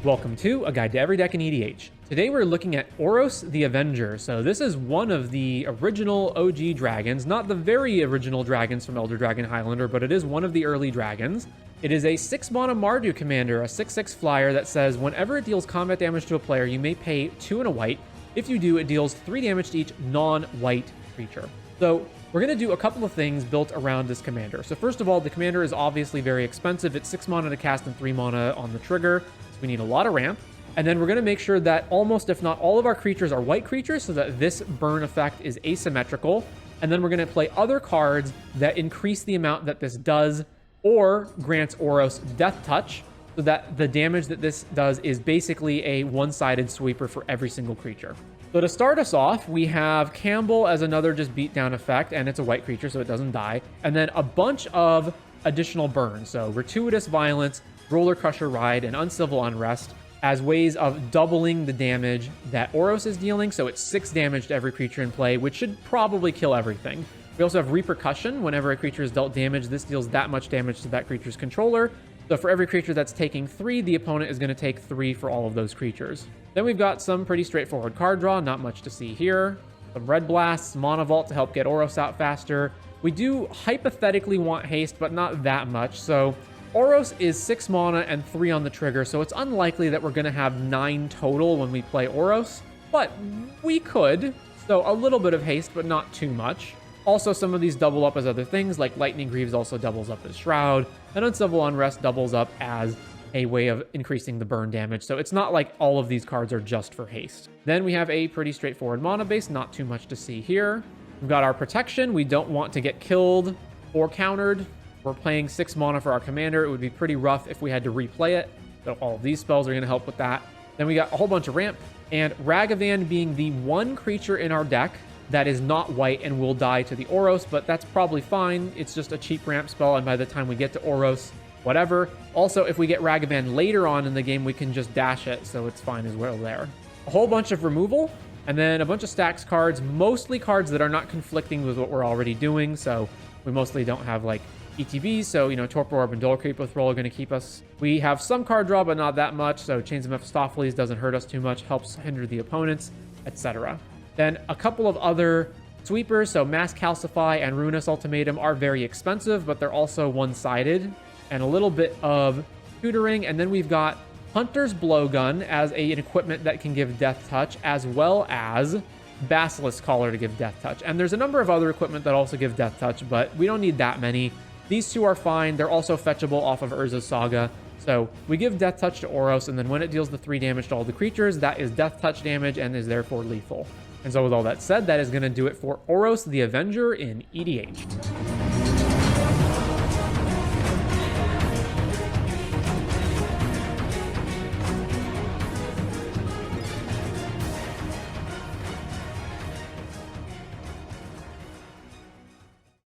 Welcome to A Guide to Every Deck in EDH. Today we're looking at Oros the Avenger. So this is one of the original OG dragons, not the very original dragons from Elder Dragon Highlander, but it is one of the early dragons. It is a 6 mana Mardu commander, a 6/6 flyer that says whenever it deals combat damage to a player, you may pay 2 and a white. If you do, it deals 3 damage to each non-white creature. So we're going to do a couple of things built around this commander. So first of all, the commander is obviously very expensive. It's 6 mana to cast and 3 mana on the trigger. So we need a lot of ramp. And then we're going to make sure that almost, if not all of our creatures are white creatures so that this burn effect is asymmetrical. And then we're going to play other cards that increase the amount that this does or grants Oros Death Touch so that the damage that this does is basically a one-sided sweeper for every single creature. So to start us off, we have Campbell as another just beatdown effect, and it's a white creature so it doesn't die. And then a bunch of additional burns. So Gratuitous Violence, Roller Crusher Ride, and Uncivil Unrest as ways of doubling the damage that Oros is dealing. So it's 6 damage to every creature in play, which should probably kill everything. We also have Repercussion. Whenever a creature is dealt damage, this deals that much damage to that creature's controller. So for every creature that's taking 3, the opponent is going to take 3 for all of those creatures. Then we've got some pretty straightforward card draw, not much to see here. Some Red Blasts, Mana Vault to help get Oros out faster. We do hypothetically want haste, but not that much. So Oros is 6 mana and 3 on the trigger, so it's unlikely that we're going to have 9 total when we play Oros, but we could. So a little bit of haste, but not too much. Also, some of these double up as other things, like Lightning Greaves also doubles up as Shroud, and Uncivil Unrest doubles up as a way of increasing the burn damage. So it's not like all of these cards are just for haste. Then we have a pretty straightforward mana base, not too much to see here. We've got our protection. We don't want to get killed or countered. We're playing 6 mana for our commander. It would be pretty rough if we had to replay it. So all of these spells are going to help with that. Then we got a whole bunch of ramp, and Ragavan being the one creature in our deck that is not white and will die to the Oros, but that's probably fine. It's just a cheap ramp spell, and by the time we get to Oros, whatever. Also, if we get Ragavan later on in the game, we can just dash it, so it's fine as well there. A whole bunch of removal, and then a bunch of stacks cards, mostly cards that are not conflicting with what we're already doing, so we mostly don't have, like, ETBs, so, you know, Torpor Orb and Dual Creep with Roll are going to keep us. We have some card draw, but not that much, so Chains of Mephistopheles doesn't hurt us too much, helps hinder the opponents, etc. Then a couple of other sweepers, so Mass Calcify and Ruinous Ultimatum are very expensive, but they're also one-sided, and a little bit of tutoring. And then we've got Hunter's Blowgun as an equipment that can give Death Touch, as well as Basilisk Collar to give Death Touch. And there's a number of other equipment that also give Death Touch, but we don't need that many. These 2 are fine. They're also fetchable off of Urza's Saga. So we give Death Touch to Oros, and then when it deals the 3 damage to all the creatures, that is Death Touch damage and is therefore lethal. And so with all that said, that is going to do it for Oros the Avenger in EDH.